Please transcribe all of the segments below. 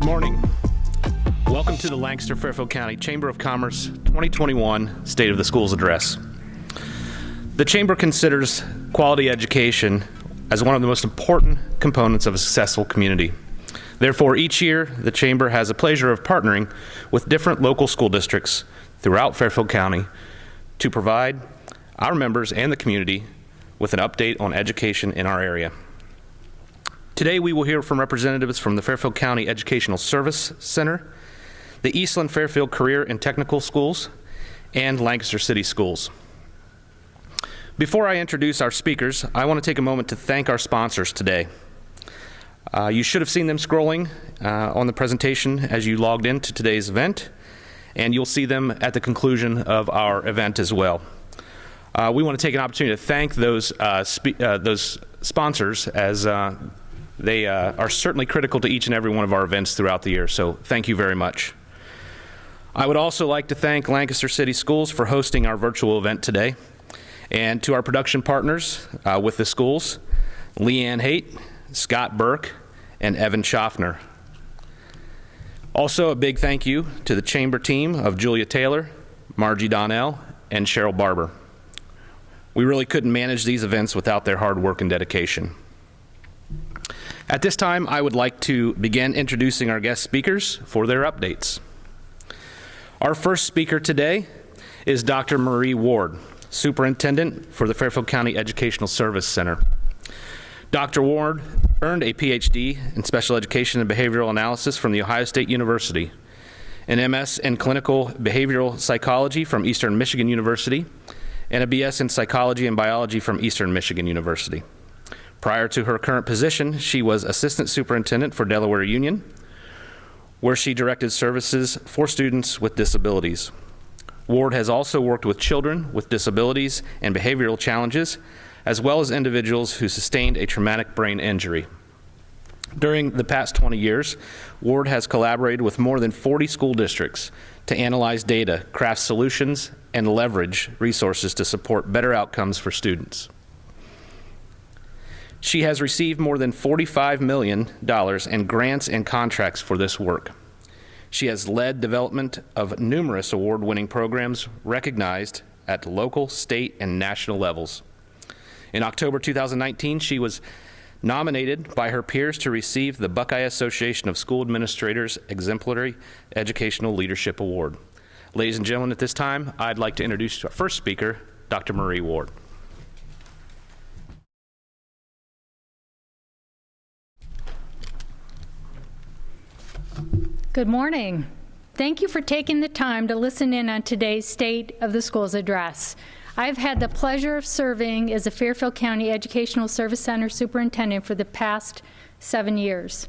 Good morning. Welcome to the Lancaster Fairfield County Chamber of Commerce 2021 State of the Schools Address. The Chamber considers quality education as one of the most important components of a successful community. Therefore, each year, the Chamber has the pleasure of partnering with different local school districts throughout Fairfield County to provide our members and the community with an update on education in our area. Today, we will hear from representatives from the Fairfield County Educational Service Center, the Eastland Fairfield Career and Technical Schools, and Lancaster City Schools. Before I introduce our speakers, I want to take a moment to thank our sponsors today. You should have seen them scrolling on the presentation as you logged into today's event, and you'll see them at the conclusion of our event as well. We want to take an opportunity to thank those sponsors as they are certainly critical to each and every one of our events throughout the year, so thank you very much. I would also like to thank Lancaster City Schools for hosting our virtual event today, and to our production partners with the schools, Leanne Haight, Scott Burke, and Evan Schaffner. Also, a big thank you to the Chamber team of Julia Taylor, Margie Donnell, and Cheryl Barber. We really couldn't manage these events without their hard work and dedication. At this time, I would like to begin introducing our guest speakers for their updates. Our first speaker today is Dr. Marie Ward, Superintendent for the Fairfield County Educational Service Center. Dr. Ward earned a PhD in Special Education and Behavioral Analysis from The Ohio State University, an MS in Clinical Behavioral Psychology from Eastern Michigan University, and a BS in Psychology and Biology from Eastern Michigan University. Prior to her current position, she was Assistant Superintendent for Delaware Union, where she directed services for students with disabilities. Ward has also worked with children with disabilities and behavioral challenges, as well as individuals who sustained a traumatic brain injury. During the past 20 years, Ward has collaborated with more than 40 school districts to analyze data, craft solutions, and leverage resources to support better outcomes for students. She has received more than $45 million in grants and contracts for this work. She has led development of numerous award-winning programs recognized at local, state, and national levels. In October 2019, she was nominated by her peers to receive the Buckeye Association of School Administrators Exemplary Educational Leadership Award. Ladies and gentlemen, at this time, I'd like to introduce our first speaker, Dr. Marie Ward. Good morning. Thank you for taking the time to listen in on today's State of the Schools Address. I've had the pleasure of serving as a Fairfield County Educational Service Center Superintendent for the past 7 years.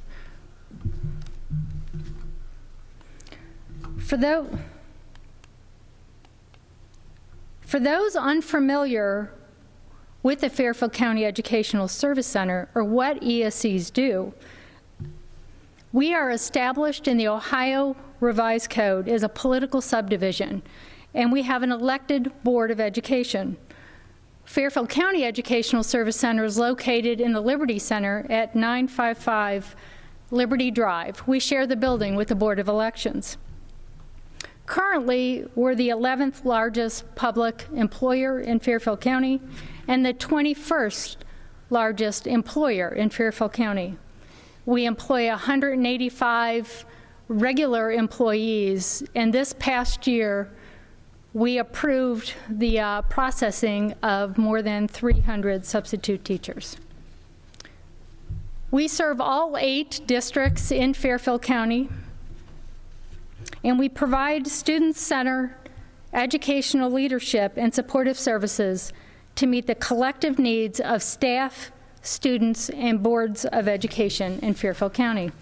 For those unfamiliar with the Fairfield County Educational Service Center, or what ESCs do, we are established in the Ohio Revised Code as a political subdivision, and we have an elected Board of Education. Fairfield County Educational Service Center is located in the Liberty Center at 955 Liberty Drive. We share the building with the Board of Elections. Currently, we're the 11th largest public employer in Fairfield County and the 21st largest employer in Fairfield County. We employ 185 regular employees, and this past year, we approved the processing of more than 300 substitute teachers. We serve all 8 districts in Fairfield County, and we provide student-centered educational leadership and supportive services to meet the collective needs of staff, students, and boards of education in Fairfield County.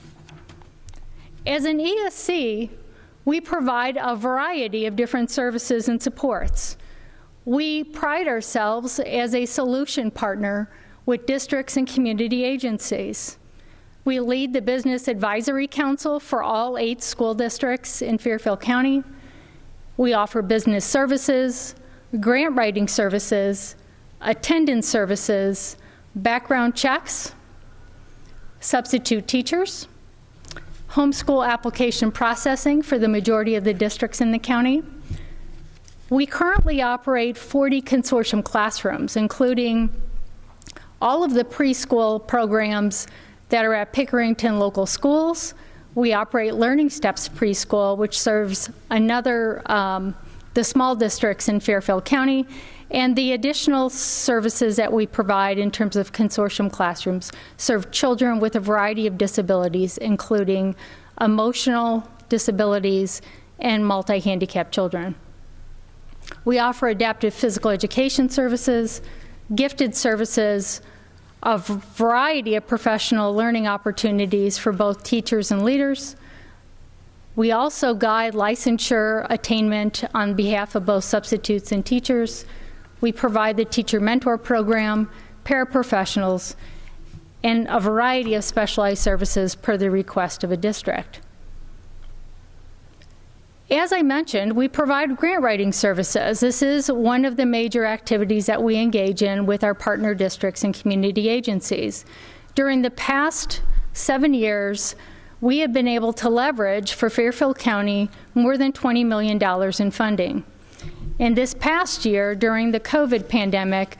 As an ESC, we provide a variety of different services and supports. We pride ourselves as a solution partner with districts and community agencies. We lead the Business Advisory Council for all 8 school districts in Fairfield County. We offer business services, grant writing services, attendance services, background checks, substitute teachers, homeschool application processing for the majority of the districts in the county. We currently operate 40 consortium classrooms, including all of the preschool programs that are at Pickerington local schools. We operate Learning Steps Preschool, which serves the small districts in Fairfield County, and the additional services that we provide in terms of consortium classrooms serve children with a variety of disabilities, including emotional disabilities and multi-handicapped children. We offer adaptive physical education services, gifted services, a variety of professional learning opportunities for both teachers and leaders. We also guide licensure attainment on behalf of both substitutes and teachers. We provide the teacher mentor program, paraprofessionals, and a variety of specialized services per the request of a district. As I mentioned, we provide grant writing services. This is one of the major activities that we engage in with our partner districts and community agencies. During the past 7 years, we have been able to leverage for Fairfield County more than $20 million in funding. And this past year, during the COVID pandemic,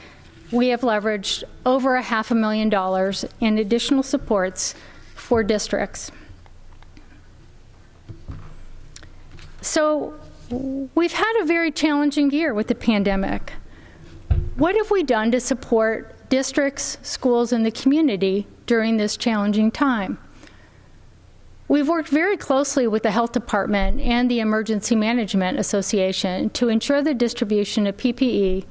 we have leveraged over $500,000 in additional supports for districts. So we've had a very challenging year with the pandemic. What have we done to support districts, schools, and the community during this challenging time? We've worked very closely with the Health Department and the Emergency Management Association to ensure the distribution of PPE,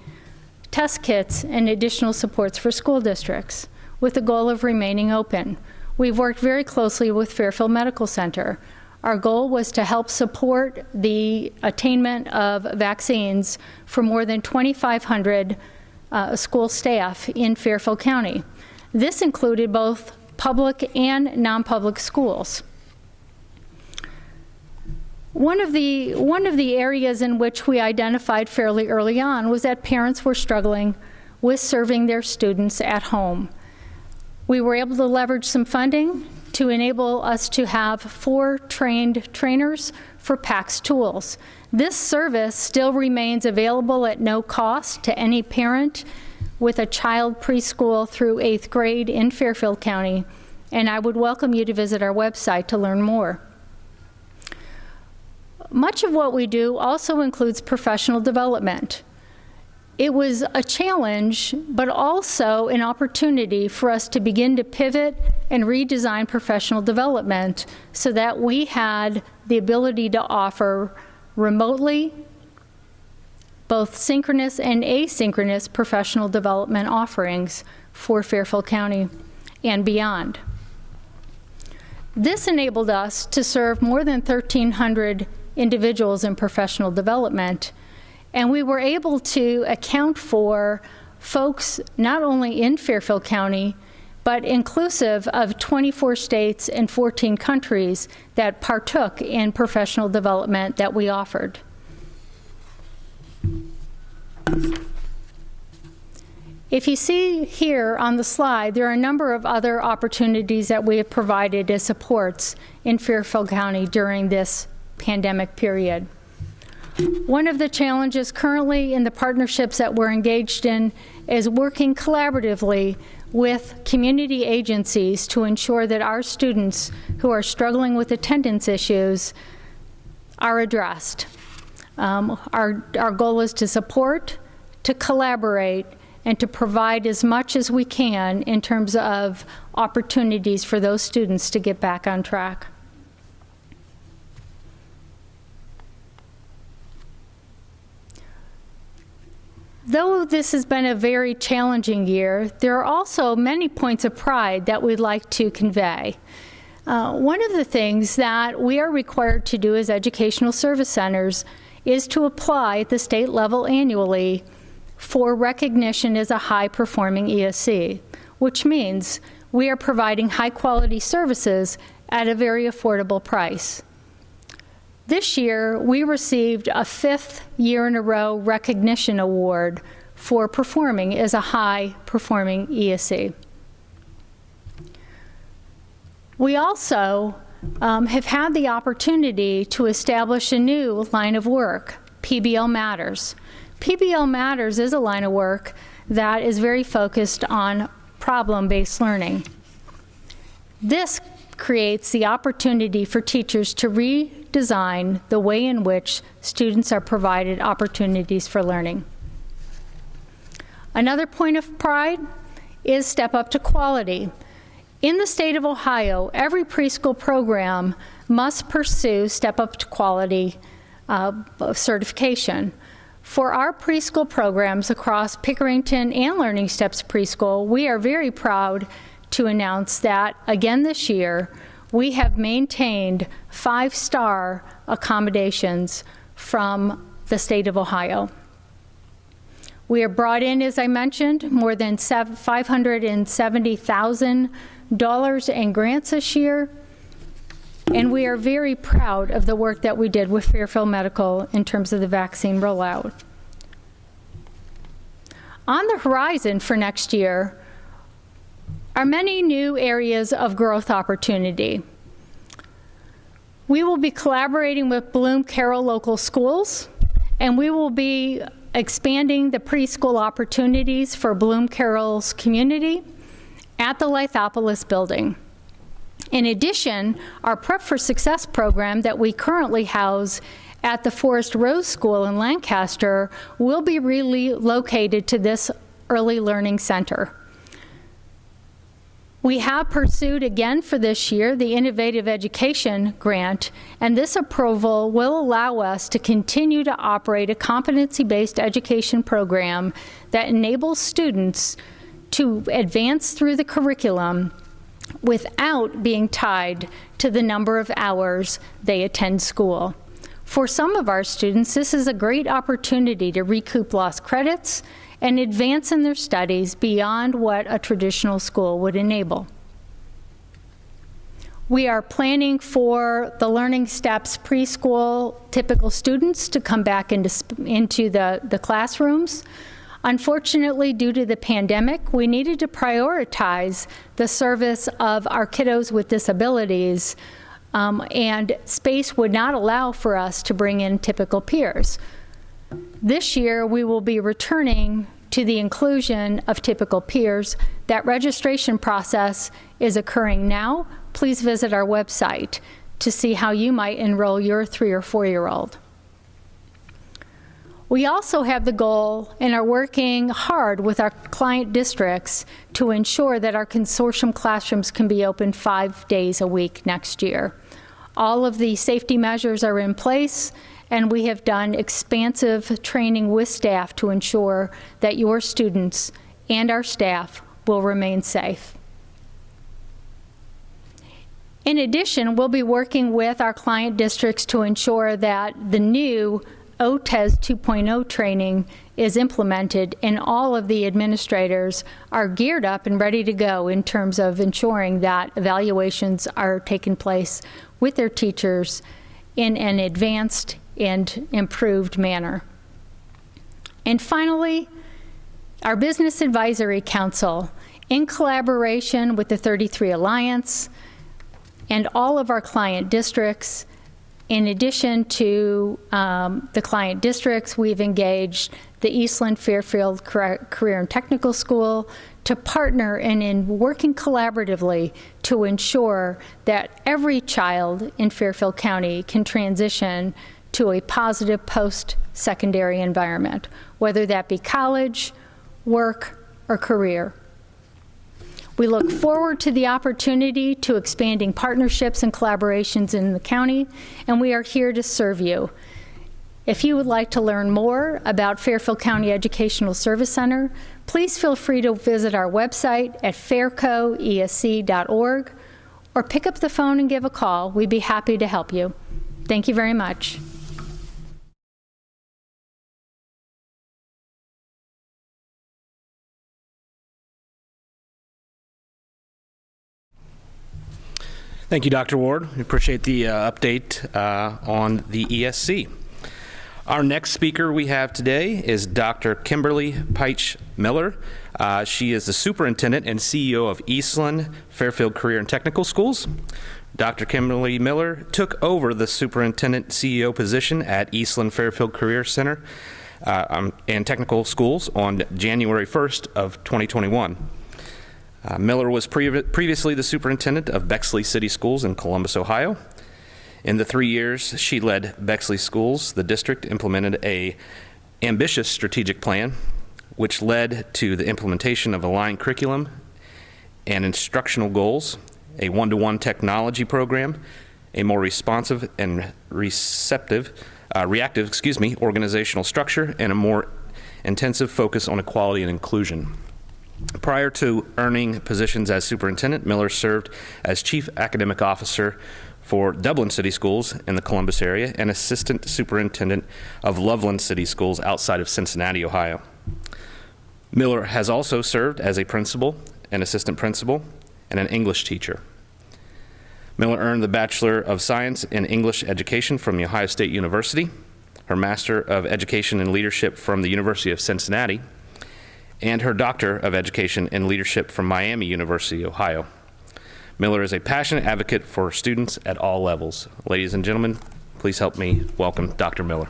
test kits, and additional supports for school districts, with the goal of remaining open. We've worked very closely with Fairfield Medical Center. Our goal was to help support the attainment of vaccines for more than 2,500 school staff in Fairfield County. This included both public and non-public schools. One of the areas in which we identified fairly early on was that parents were struggling with serving their students at home. We were able to leverage some funding to enable us to have 4 trained trainers for PACS tools. This service still remains available at no cost to any parent with a child preschool through 8th grade in Fairfield County, and I would welcome you to visit our website to learn more. Much of what we do also includes professional development. It was a challenge, but also an opportunity for us to begin to pivot and redesign professional development so that we had the ability to offer remotely both synchronous and asynchronous professional development offerings for Fairfield County and beyond. This enabled us to serve more than 1,300 individuals in professional development, and we were able to account for folks not only in Fairfield County, but inclusive of 24 states and 14 countries that partook in professional development that we offered. If you see here on the slide, there are a number of other opportunities that we have provided as supports in Fairfield County during this pandemic period. One of the challenges currently in the partnerships that we're engaged in is working collaboratively with community agencies to ensure that our students who are struggling with attendance issues are addressed. Our goal is to support, to collaborate, and to provide as much as we can in terms of opportunities for those students to get back on track. Though this has been a very challenging year, there are also many points of pride that we'd like to convey. One of the things that we are required to do as educational service centers is to apply at the state level annually for recognition as a high-performing ESC, which means we are providing high-quality services at a very affordable price. This year, we received a 5th year in a row recognition award for performing as a high-performing ESC. We also have had the opportunity to establish a new line of work, PBL Matters. PBL Matters is a line of work that is very focused on problem-based learning. This creates the opportunity for teachers to redesign the way in which students are provided opportunities for learning. Another point of pride is Step Up to Quality. In the state of Ohio, every preschool program must pursue Step Up to Quality certification. For our preschool programs across Pickerington and Learning Steps Preschool, we are very proud to announce that, again this year, we have maintained 5-star accommodations from the state of Ohio. We have brought in, as I mentioned, more than $570,000 in grants this year, and we are very proud of the work that we did with Fairfield Medical in terms of the vaccine rollout. On the horizon for next year are many new areas of growth opportunity. We will be collaborating with Bloom Carroll Local Schools, and we will be expanding the preschool opportunities for Bloom Carroll's community at the Lithopolis building. In addition, our Prep for Success program that we currently house at the Forest Rose School in Lancaster will be relocated to this early learning center. We have pursued again for this year the Innovative Education Grant, and this approval will allow us to continue to operate a competency-based education program that enables students to advance through the curriculum without being tied to the number of hours they attend school. For some of our students, this is a great opportunity to recoup lost credits and advance in their studies beyond what a traditional school would enable. We are planning for the Learning Steps preschool typical students to come back into the classrooms. Unfortunately, due to the pandemic, we needed to prioritize the service of our kiddos with disabilities, and space would not allow for us to bring in typical peers. This year, we will be returning to the inclusion of typical peers. That registration process is occurring now. Please visit our website to see how you might enroll your 3 or 4-year-old. We also have the goal and are working hard with our client districts to ensure that our consortium classrooms can be open 5 days a week next year. All of the safety measures are in place, and we have done expansive training with staff to ensure that your students and our staff will remain safe. In addition, we'll be working with our client districts to ensure that the new OTES 2.0 training is implemented, and all of the administrators are geared up and ready to go in terms of ensuring that evaluations are taking place with their teachers in an advanced and improved manner. And finally, our Business Advisory Council, in collaboration with the 33 Alliance and all of our client districts. In addition to the client districts, we've engaged the Eastland Fairfield Career and Technical School to partner and in working collaboratively to ensure that every child in Fairfield County can transition to a positive post-secondary environment, whether that be college, work, or career. We look forward to the opportunity to expanding partnerships and collaborations in the county, and we are here to serve you. If you would like to learn more about Fairfield County Educational Service Center, please feel free to visit our website at faircoesc.org or pick up the phone and give a call. We'd be happy to help you. Thank you very much. Thank you, Dr. Ward. We appreciate the update on the ESC. Our next speaker we have today is Dr. Kimberly Pietsch Miller. She is the superintendent and CEO of Eastland Fairfield Career and Technical Schools. Dr. Kimberly Miller took over the superintendent CEO position at Eastland Fairfield Career Center and Technical Schools on January 1st of 2021. Miller was previously the superintendent of Bexley City Schools in Columbus, Ohio. In the 3 years she led Bexley Schools, the district implemented an ambitious strategic plan, which led to the implementation of aligned curriculum and instructional goals, a one-to-one technology program, a more responsive and reactive organizational structure, and a more intensive focus on equality and inclusion. Prior to earning positions as superintendent, Miller served as chief academic officer for Dublin City Schools in the Columbus area and assistant superintendent of Loveland City Schools outside of Cincinnati, Ohio. Miller has also served as a principal, an assistant principal, and an English teacher. Miller earned the Bachelor of Science in English Education from The Ohio State University, her Master of Education in Leadership from the University of Cincinnati, and her Doctor of Education in Leadership from Miami University, Ohio. Miller is a passionate advocate for students at all levels. Ladies and gentlemen, please help me welcome Dr. Miller.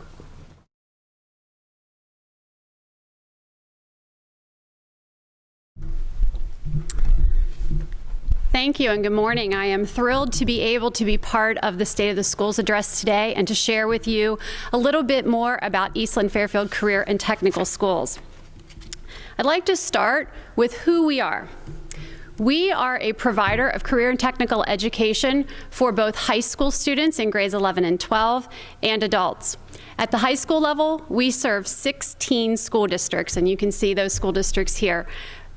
Thank you and good morning. I am thrilled to be able to be part of the State of the Schools address today and to share with you a little bit more about Eastland Fairfield Career and Technical Schools. I'd like to start with who we are. We are a provider of career and technical education for both high school students in grades 11 and 12 and adults. At the high school level, we serve 16 school districts, and you can see those school districts here.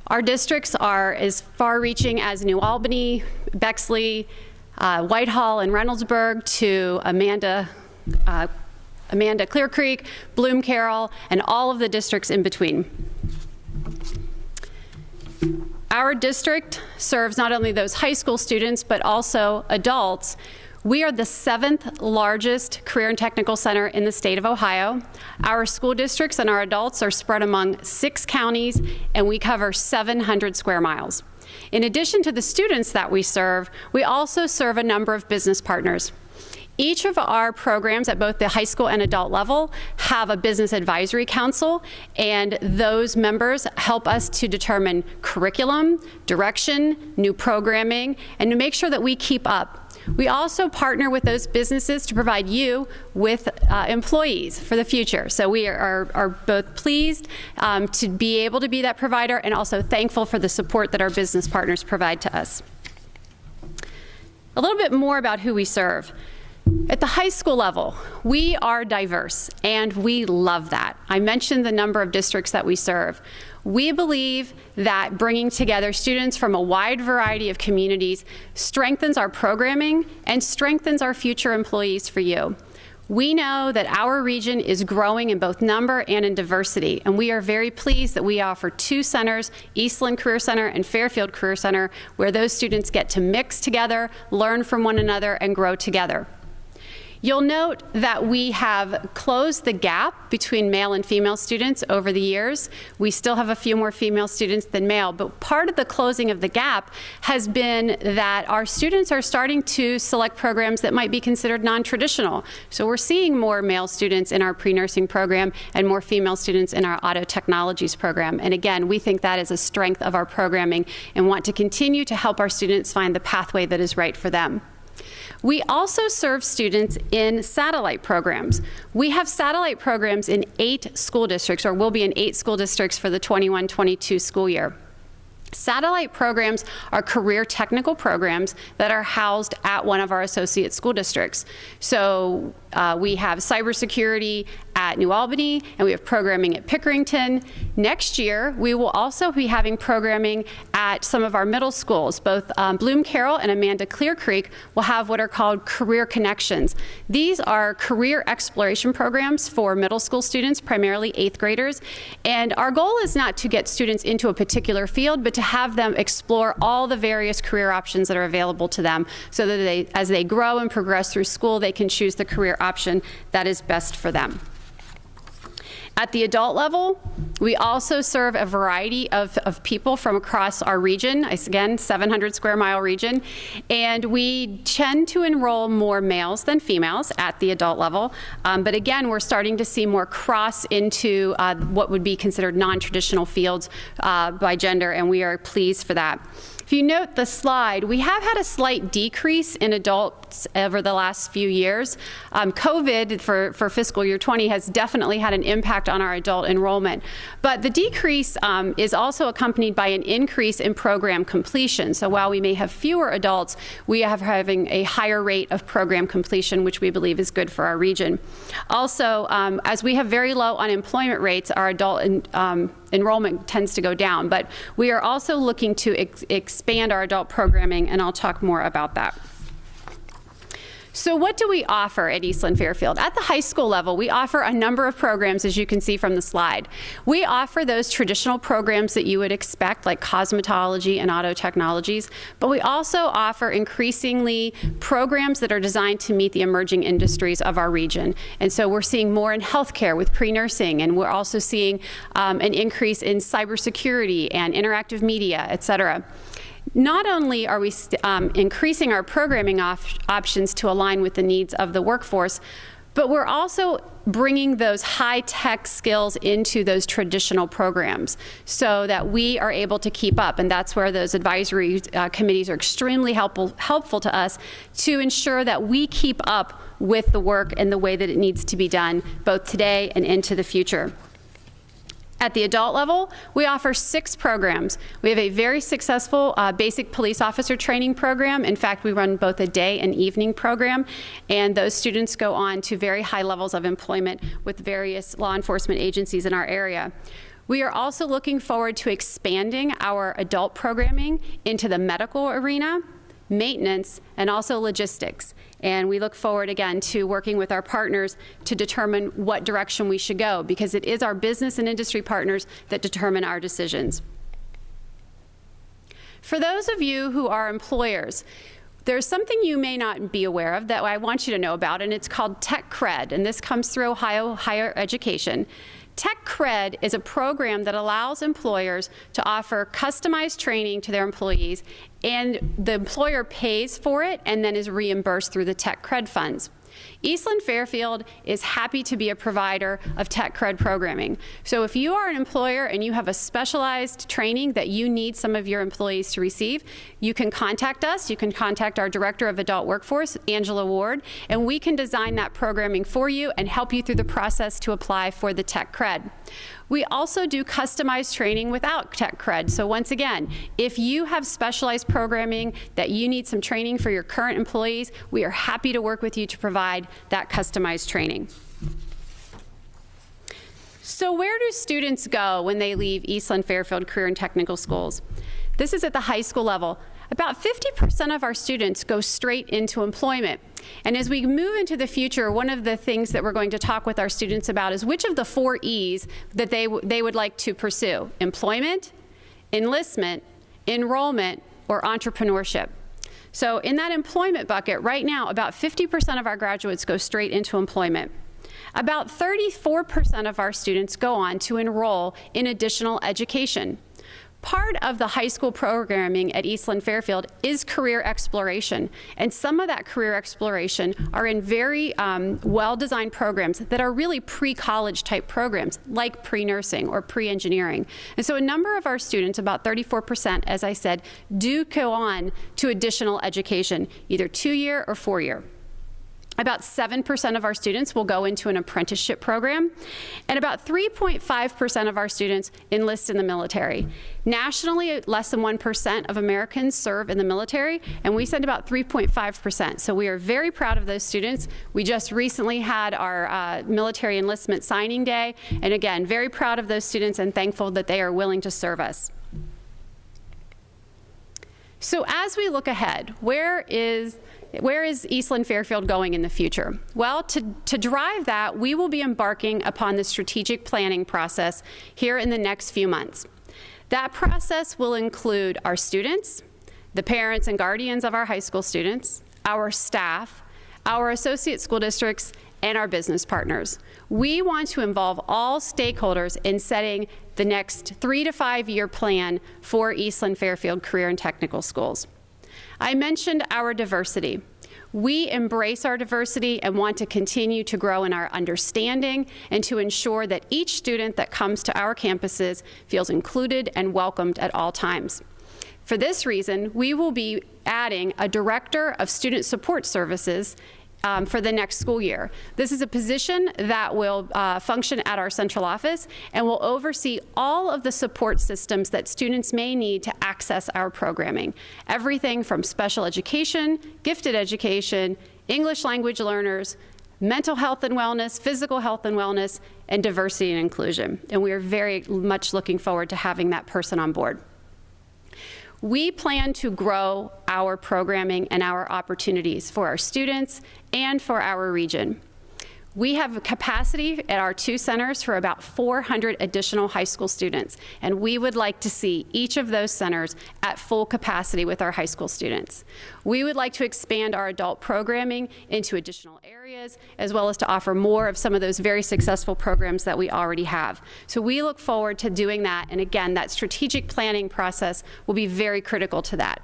Our districts are as far-reaching as New Albany, Bexley, Whitehall, and Reynoldsburg to Amanda, Clear Creek, Bloom Carroll, and all of the districts in between. Our district serves not only those high school students, but also adults. We are the 7th largest career and technical center in the state of Ohio. Our school districts and our adults are spread among 6 counties, and we cover 700 square miles. In addition to the students that we serve, we also serve a number of business partners. Each of our programs at both the high school and adult level have a business advisory council, and those members help us to determine curriculum, direction, new programming, and to make sure that we keep up. We also partner with those businesses to provide you with employees for the future. So we are both pleased to be able to be that provider and also thankful for the support that our business partners provide to us. A little bit more about who we serve. At the high school level, we are diverse, and we love that. I mentioned the number of districts that we serve. We believe that bringing together students from a wide variety of communities strengthens our programming and strengthens our future employees for you. We know that our region is growing in both number and in diversity, and we are very pleased that we offer 2 centers, Eastland Career Center and Fairfield Career Center, where those students get to mix together, learn from one another, and grow together. You'll note that we have closed the gap between male and female students over the years. We still have a few more female students than male, but part of the closing of the gap has been that our students are starting to select programs that might be considered non-traditional. So we're seeing more male students in our pre-nursing program and more female students in our auto technologies program. And again, we think that is a strength of our programming and want to continue to help our students find the pathway that is right for them. We also serve students in satellite programs. We have satellite programs in 8 school districts, or will be in 8 school districts for the 21-22 school year. Satellite programs are career technical programs that are housed at one of our associate school districts. So we have cybersecurity at New Albany, and we have programming at Pickerington. Next year, we will also be having programming at some of our middle schools. Both Bloom Carroll and Amanda Clear Creek will have what are called career connections. These are career exploration programs for middle school students, primarily 8th graders. And our goal is not to get students into a particular field, but to have them explore all the various career options that are available to them so that as they grow and progress through school, they can choose the career option that is best for them. At the adult level, we also serve a variety of people from across our region, again, 700 square mile region, and we tend to enroll more males than females at the adult level, but again, we're starting to see more cross into what would be considered non-traditional fields by gender, and we are pleased for that. If you note the slide, we have had a slight decrease in adults over the last few years. COVID for fiscal year 20 has definitely had an impact on our adult enrollment. But the decrease is also accompanied by an increase in program completion. So while we may have fewer adults, we are having a higher rate of program completion, which we believe is good for our region. Also, as we have very low unemployment rates, our adult enrollment tends to go down. But we are also looking to expand our adult programming, and I'll talk more about that. So what do we offer at Eastland Fairfield? At the high school level, we offer a number of programs, as you can see from the slide. We offer those traditional programs that you would expect, like cosmetology and auto technologies, but we also offer increasingly programs that are designed to meet the emerging industries of our region. And so we're seeing more in healthcare with pre-nursing, and we're also seeing an increase in cybersecurity and interactive media, et cetera. Not only are we increasing our programming options to align with the needs of the workforce, but we're also bringing those high-tech skills into those traditional programs so that we are able to keep up. And that's where those advisory committees are extremely helpful to us to ensure that we keep up with the work and the way that it needs to be done, both today and into the future. At the adult level, we offer 6 programs. We have a very successful basic police officer training program. In fact, we run both a day and evening program, and those students go on to very high levels of employment with various law enforcement agencies in our area. We are also looking forward to expanding our adult programming into the medical arena, maintenance, and also logistics. And we look forward again to working with our partners to determine what direction we should go, because it is our business and industry partners that determine our decisions. For those of you who are employers, there's something you may not be aware of that I want you to know about, and it's called Tech Cred, and this comes through Ohio Higher Education. Tech Cred is a program that allows employers to offer customized training to their employees, and the employer pays for it and then is reimbursed through the Tech Cred funds. Eastland Fairfield is happy to be a provider of Tech Cred programming. So if you are an employer and you have a specialized training that you need some of your employees to receive, you can contact us. You can contact our Director of Adult Workforce, Angela Ward, and we can design that programming for you and help you through the process to apply for the Tech Cred. We also do customized training without Tech Cred. So once again, if you have specialized programming that you need some training for your current employees, we are happy to work with you to provide that customized training. So where do students go when they leave Eastland Fairfield Career and Technical Schools? This is at the high school level. About 50% of our students go straight into employment. And as we move into the future, one of the things that we're going to talk with our students about is which of the 4 E's that they would like to pursue: employment, enlistment, enrollment, or entrepreneurship. So in that employment bucket, right now, about 50% of our graduates go straight into employment. About 34% of our students go on to enroll in additional education. Part of the high school programming at Eastland Fairfield is career exploration, and some of that career exploration are in very well-designed programs that are really pre-college type programs, like pre-nursing or pre-engineering. And so a number of our students, about 34%, as I said, do go on to additional education, either 2-year or 4-year. About 7% of our students will go into an apprenticeship program, and about 3.5% of our students enlist in the military. Nationally, less than 1% of Americans serve in the military, and we send about 3.5%. So we are very proud of those students. We just recently had our military enlistment signing day, and again, very proud of those students and thankful that they are willing to serve us. So as we look ahead, where is Eastland Fairfield going in the future? Well, to drive that, we will be embarking upon the strategic planning process here in the next few months. That process will include our students, the parents and guardians of our high school students, our staff, our associate school districts, and our business partners. We want to involve all stakeholders in setting the next 3 to 5 year plan for Eastland Fairfield Career and Technical Schools. I mentioned our diversity. We embrace our diversity and want to continue to grow in our understanding and to ensure that each student that comes to our campuses feels included and welcomed at all times. For this reason, we will be adding a Director of Student Support Services for the next school year. This is a position that will function at our central office and will oversee all of the support systems that students may need to access our programming. Everything from special education, gifted education, English language learners, mental health and wellness, physical health and wellness, and diversity and inclusion. And we are very much looking forward to having that person on board. We plan to grow our programming and our opportunities for our students and for our region. We have a capacity at our 2 centers for about 400 additional high school students, and we would like to see each of those centers at full capacity with our high school students. We would like to expand our adult programming into additional areas, as well as to offer more of some of those very successful programs that we already have. So we look forward to doing that, and again, that strategic planning process will be very critical to that.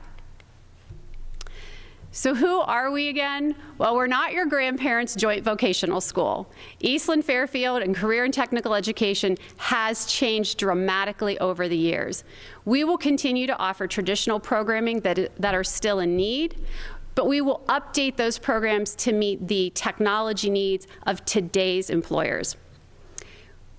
So who are we again? Well, we're not your grandparents' joint vocational school. Eastland Fairfield and Career and Technical Education has changed dramatically over the years. We will continue to offer traditional programming that are still in need, but we will update those programs to meet the technology needs of today's employers.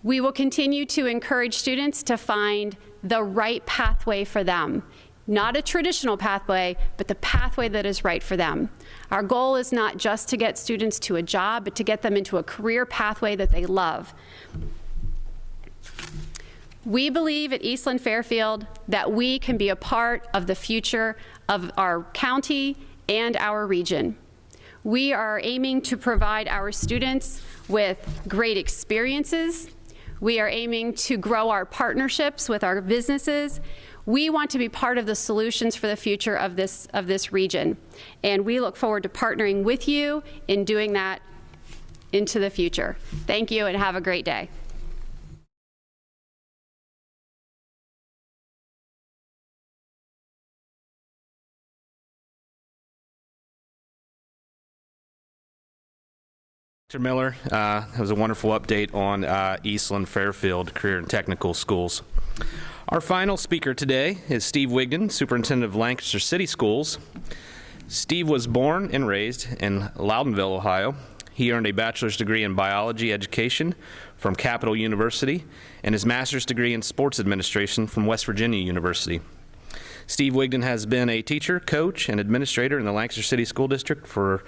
We will continue to encourage students to find the right pathway for them. Not a traditional pathway, but the pathway that is right for them. Our goal is not just to get students to a job, but to get them into a career pathway that they love. We believe at Eastland Fairfield that we can be a part of the future of our county and our region. We are aiming to provide our students with great experiences. We are aiming to grow our partnerships with our businesses. We want to be part of the solutions for the future of this region, and we look forward to partnering with you in doing that into the future. Thank you and have a great day. Mr. Miller, that was a wonderful update on Eastland Fairfield Career and Technical Schools. Our final speaker today is Steve Wigton, Superintendent of Lancaster City Schools. Steve was born and raised in Loudonville, Ohio. He earned a bachelor's degree in biology education from Capital University and his master's degree in sports administration from West Virginia University. Steve Wigton has been a teacher, coach, and administrator in the Lancaster City School District for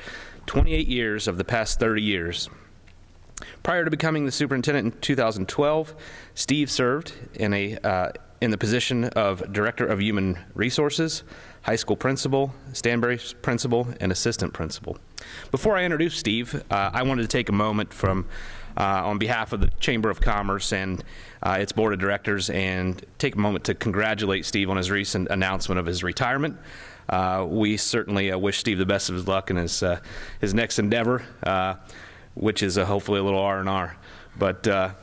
28 years of the past 30 years. Prior to becoming the superintendent in 2012, Steve served in the position of Director of Human Resources, High School Principal, Stanbury Principal, and Assistant Principal. Before I introduce Steve, I wanted to take a moment on behalf of the Chamber of Commerce and its Board of Directors and take a moment to congratulate Steve on his recent announcement of his retirement. We certainly wish Steve the best of his luck in his next endeavor, which is hopefully a little R&R. But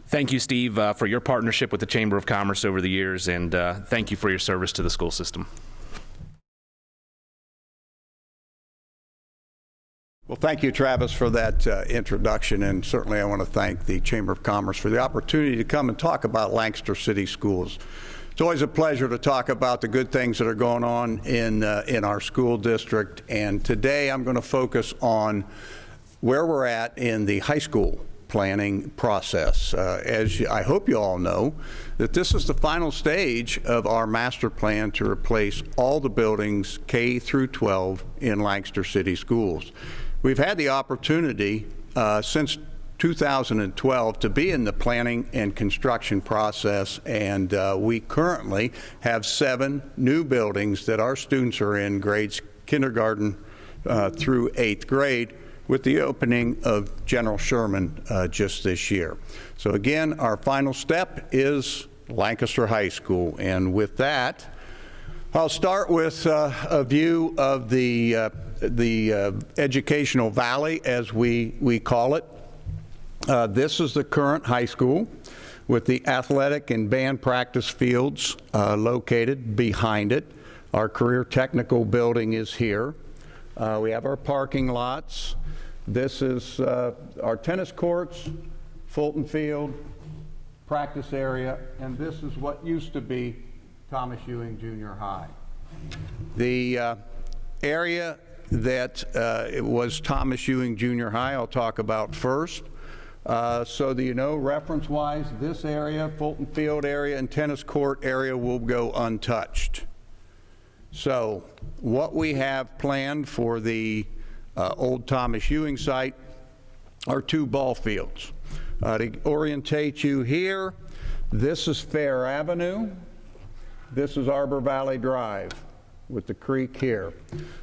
thank you, Steve, for your partnership with the Chamber of Commerce over the years, and thank you for your service to the school system. Well, thank you, Travis, for that introduction, and certainly I want to thank the Chamber of Commerce for the opportunity to come and talk about Lancaster City Schools. It's always a pleasure to talk about the good things that are going on in our school district, and today I'm going to focus on where we're at in the high school planning process. As I hope you all know, that this is the final stage of our master plan to replace all the buildings K through 12 in Lancaster City Schools. We've had the opportunity since 2012 to be in the planning and construction process, and we currently have 7 new buildings that our students are in, grades kindergarten through 8th grade, with the opening of General Sherman just this year. So again, our final step is Lancaster High School, and with that, I'll start with a view of the educational valley, as we call it. This is the current high school with the athletic and band practice fields located behind it. Our career technical building is here. We have our parking lots. This is our tennis courts, Fulton Field, practice area, and this is what used to be Thomas Ewing Junior High. The area that it was Thomas Ewing Junior High I'll talk about first. So that you know, reference-wise, this area, Fulton Field area and tennis court area will go untouched. So what we have planned for the old Thomas Ewing site are 2 ball fields. To orientate you here, this is Fair Avenue. This is Arbor Valley Drive with the creek here.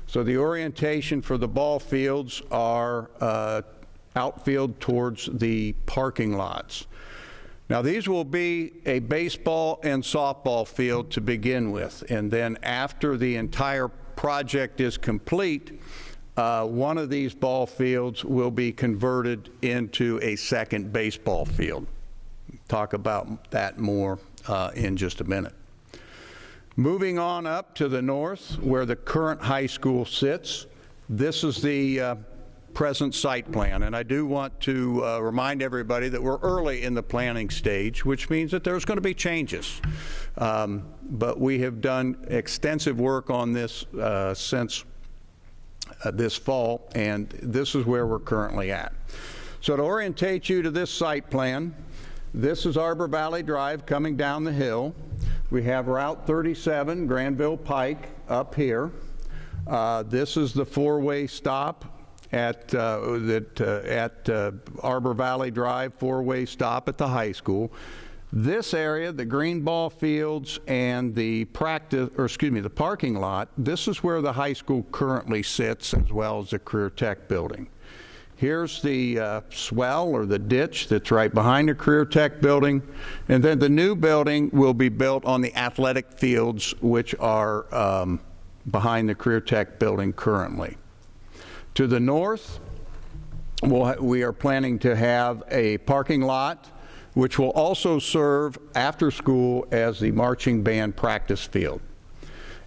So the orientation for the ball fields are outfield towards the parking lots. Now these will be a baseball and softball field to begin with, and then after the entire project is complete, one of these ball fields will be converted into a second baseball field. Talk about that more in just a minute. Moving on up to the north where the current high school sits, this is the present site plan, and I do want to remind everybody that we're early in the planning stage, which means that there's going to be changes. But we have done extensive work on this since this fall, and this is where we're currently at. So to orientate you to this site plan, this is Arbor Valley Drive coming down the hill. We have Route 37, Granville Pike, up here. This is the 4-way stop at Arbor Valley Drive, 4-way stop at the high school. This area, the green ball fields and the parking lot, this is where the high school currently sits, as well as the Career Tech building. Here's the swell or the ditch that's right behind the Career Tech building, and then the new building will be built on the athletic fields, which are behind the Career Tech building currently. To the north, we are planning to have a parking lot, which will also serve after school as the marching band practice field.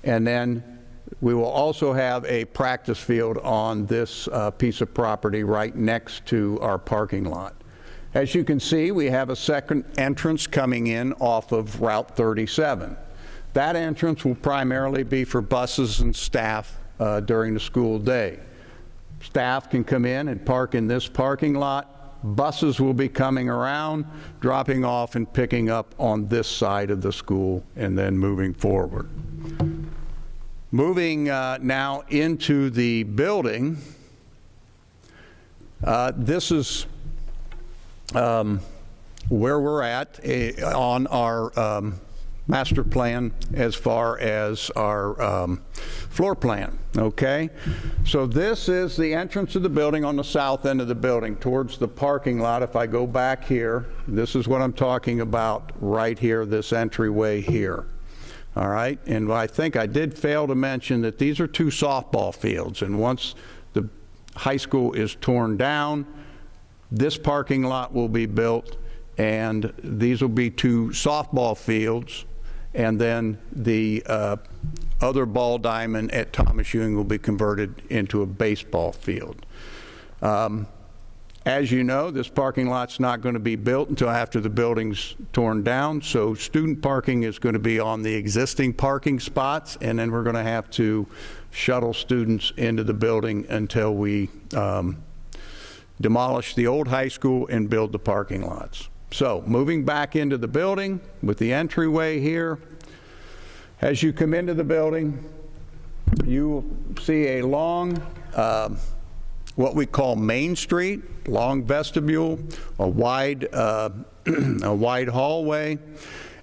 And then we will also have a practice field on this piece of property right next to our parking lot. As you can see, we have a second entrance coming in off of Route 37. That entrance will primarily be for buses and staff during the school day. Staff can come in and park in this parking lot. Buses will be coming around, dropping off and picking up on this side of the school, and then moving forward. Moving now into the building, this is where we're at on our master plan as far as our floor plan, okay? So this is the entrance of the building on the south end of the building towards the parking lot. If I go back here, this is what I'm talking about right here, this entryway here. All right, and I think I did fail to mention that these are 2 softball fields, and once the high school is torn down, this parking lot will be built, and these will be 2 softball fields, and then the other ball diamond at Thomas Ewing will be converted into a baseball field. As you know, this parking lot's not going to be built until after the building's torn down, so student parking is going to be on the existing parking spots, and then we're going to have to shuttle students into the building until we demolish the old high school and build the parking lots. So moving back into the building with the entryway here, as you come into the building, you will see a long what we call Main Street, long vestibule, a wide hallway.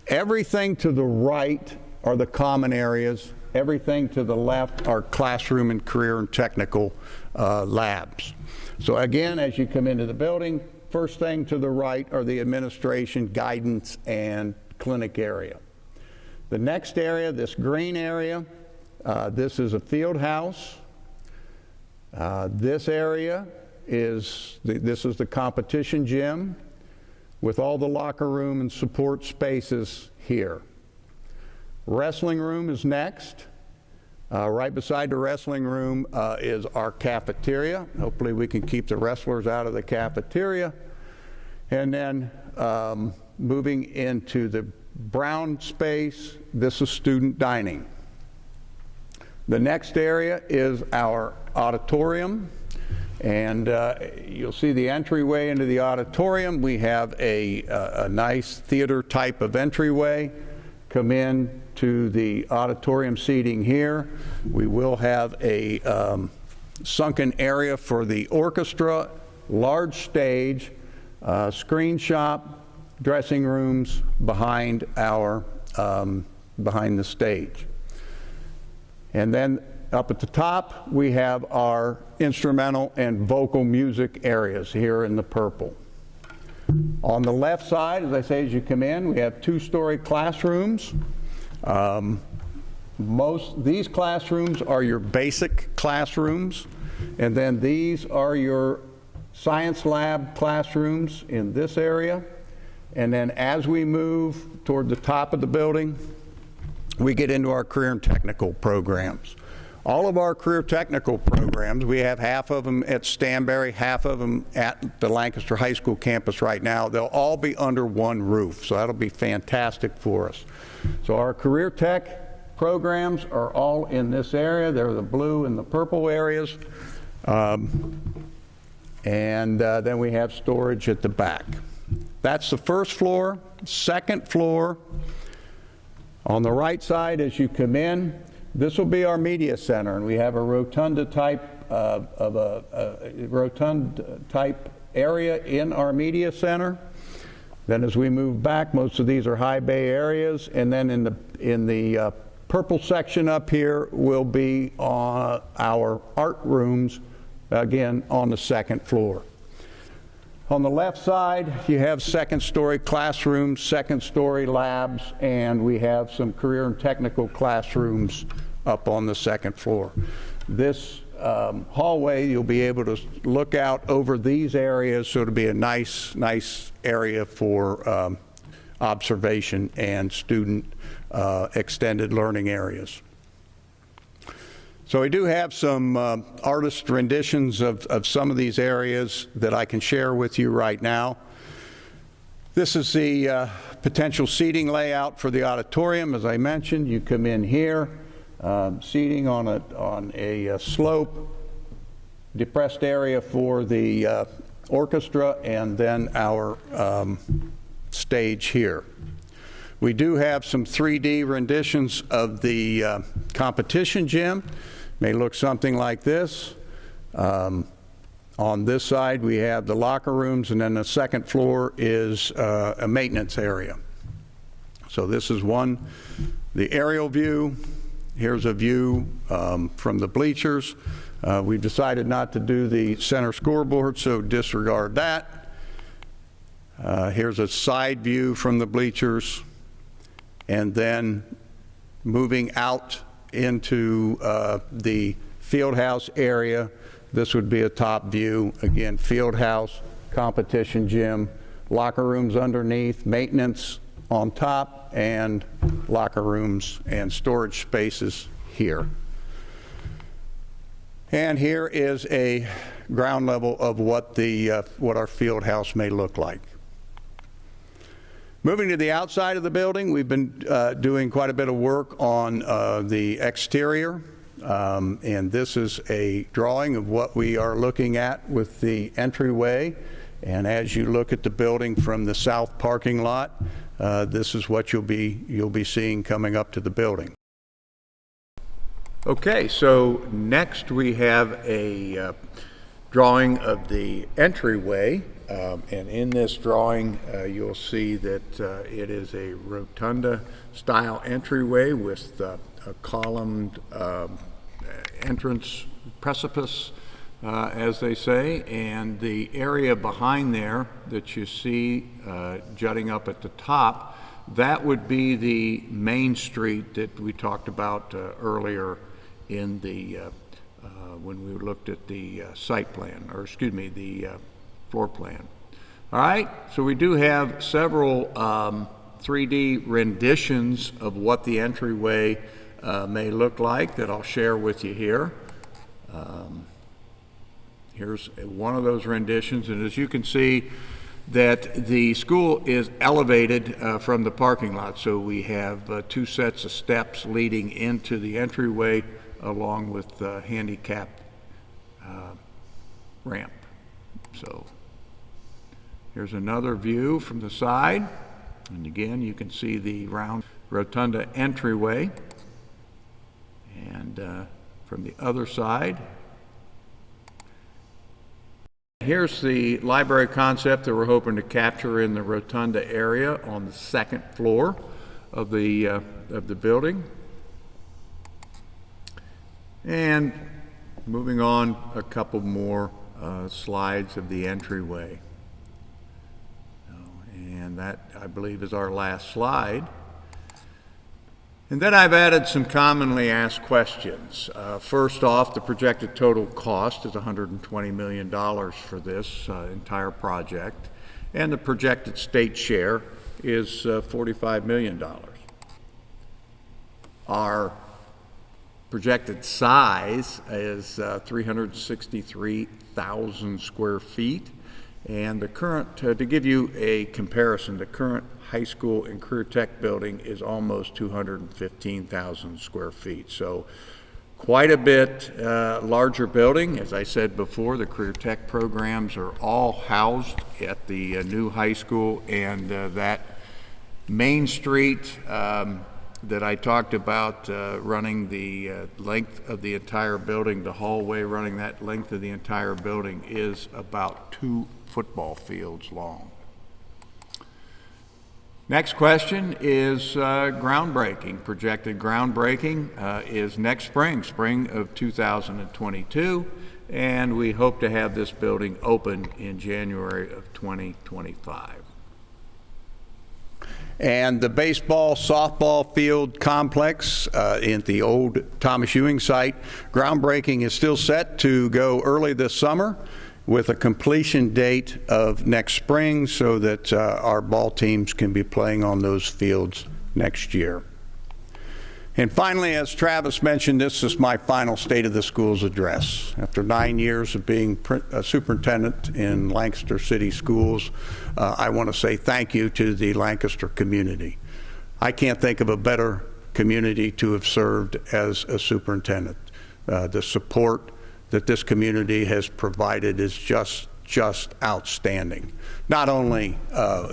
Everything to the right are the common areas. Everything to the left are classroom and career and technical labs. So again, as you come into the building, first thing to the right are the administration, guidance, and clinic area. The next area, this green area, this is a field house. This area is the competition gym with all the locker room and support spaces here. Wrestling room is next. Right beside the wrestling room is our cafeteria. Hopefully we can keep the wrestlers out of the cafeteria. And then moving into the brown space, this is student dining. The next area is our auditorium. And you'll see the entryway into the auditorium. We have a nice theater type of entryway. Come in to the auditorium seating here. We will have a sunken area for the orchestra, large stage, screen shop, dressing rooms behind behind the stage. And then up at the top, we have our instrumental and vocal music areas here in the purple. On the left side, as I say, as you come in, we have two-story classrooms. These classrooms are your basic classrooms, and then these are your science lab classrooms in this area. And then as we move toward the top of the building, we get into our career and technical programs. All of our career technical programs, we have half of them at Stanberry, half of them at the Lancaster High School campus right now. They'll all be under one roof, so that'll be fantastic for us. So our career tech programs are all in this area. They're the blue and the purple areas. Then we have storage at the back. That's the first floor. Second floor, on the right side as you come in, this will be our media center, and we have a rotunda type area in our media center. Then as we move back, most of these are high bay areas, and then in the purple section up here will be our art rooms, again on the second floor. On the left side, you have second-story classrooms, second-story labs, and we have some career and technical classrooms up on the second floor. This hallway, you'll be able to look out over these areas, so it'll be a nice area for observation and student extended learning areas. So we do have some artist renditions of some of these areas that I can share with you right now. This is the potential seating layout for the auditorium. As I mentioned, you come in here, seating on a slope, depressed area for the orchestra, and then our stage here. We do have some 3D renditions of the competition gym. May look something like this. On this side, we have the locker rooms, and then the second floor is a maintenance area. So this is the aerial view. Here's a view from the bleachers. We've decided not to do the center scoreboard, so disregard that. Here's a side view from the bleachers. And then moving out into the field house area, this would be a top view. Again, field house, competition gym, locker rooms underneath, maintenance on top, and locker rooms and storage spaces here. And here is a ground level of what our field house may look like. Moving to the outside of the building, we've been doing quite a bit of work on the exterior, and this is a drawing of what we are looking at with the entryway. And as you look at the building from the south parking lot, this is what you'll be seeing coming up to the building. Okay, so next we have a drawing of the entryway. And in this drawing, you'll see that it is a rotunda style entryway with a columned entrance precipice, as they say, and the area behind there that you see jutting up at the top, That would be the main street that we talked about earlier in the when we looked at the site plan, or excuse me, the floor plan. All right, so we do have several 3D renditions of what the entryway may look like that I'll share with you here. Here's one of those renditions, and as you can see, that the school is elevated from the parking lot, so we have 2 sets of steps leading into the entryway along with the handicapped ramp. So here's another view from the side, and again you can see the round rotunda entryway, and from the other side, here's the library concept that we're hoping to capture in the rotunda area on the 2nd floor of the building. And moving on, a couple more slides of the entryway. And that, I believe, is our last slide. And then I've added some commonly asked questions. First off, the projected total cost is $120 million for this entire project, and the projected state share is $45 million. Our projected size is 363,000 square feet, and the current, to give you a comparison, the current high school and career tech building is almost 215,000 square feet. So quite a bit larger building. As I said before, the career tech programs are all housed at the new high school, and that Main Street that I talked about running the length of the entire building, the hallway running that length of the entire building is about 2 football fields long. Next question is groundbreaking. Projected groundbreaking is next spring of 2022, and we hope to have this building open in January of 2025. And the baseball, softball field complex in the old Thomas Ewing site, groundbreaking is still set to go early this summer, with a completion date of next spring, so that our ball teams can be playing on those fields next year. And finally, as Travis mentioned, this is my final State of the Schools address. After 9 years of being a superintendent in Lancaster City Schools, I want to say thank you to the Lancaster community. I can't think of a better community to have served as a superintendent. The support that this community has provided is just outstanding. Not only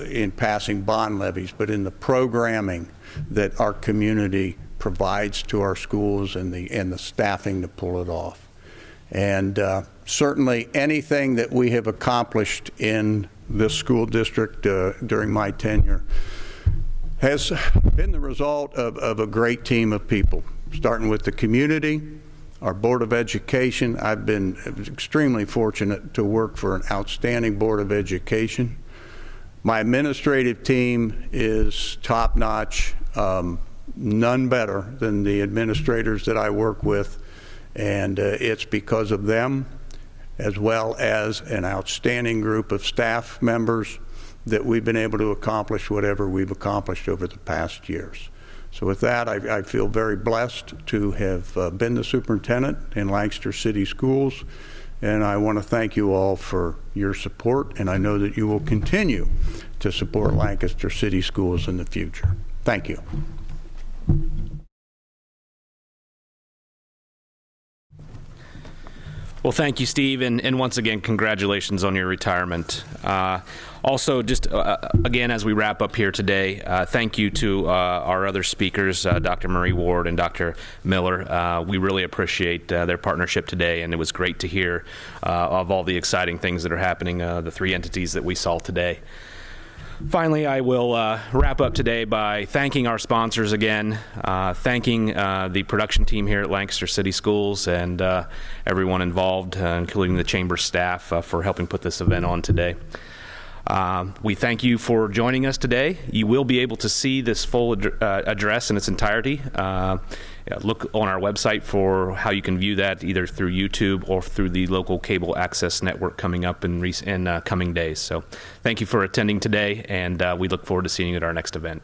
in passing bond levies, but in the programming that our community provides to our schools and the staffing to pull it off. And certainly anything that we have accomplished in this school district during my tenure has been the result of a great team of people, starting with the community, our Board of Education. I've been extremely fortunate to work for an outstanding Board of Education. My administrative team is top-notch, none better than the administrators that I work with, and it's because of them, as well as an outstanding group of staff members, that we've been able to accomplish whatever we've accomplished over the past years. So with that, I feel very blessed to have been the superintendent in Lancaster City Schools, and I want to thank you all for your support, and I know that you will continue to support Lancaster City Schools in the future. Thank you. Well, thank you, Steve, and once again, congratulations on your retirement. Also, just again, as we wrap up here today, thank you to our other speakers, Dr. Marie Ward and Dr. Miller. We really appreciate their partnership today, and it was great to hear of all the exciting things that are happening, the 3 entities that we saw today. Finally, I will wrap up today by thanking our sponsors again, thanking the production team here at Lancaster City Schools and everyone involved, including the chamber staff, for helping put this event on today. We thank you for joining us today. You will be able to see this full address in its entirety. Look on our website for how you can view that either through YouTube or through the local cable access network coming up in coming days. So thank you for attending today, and we look forward to seeing you at our next event.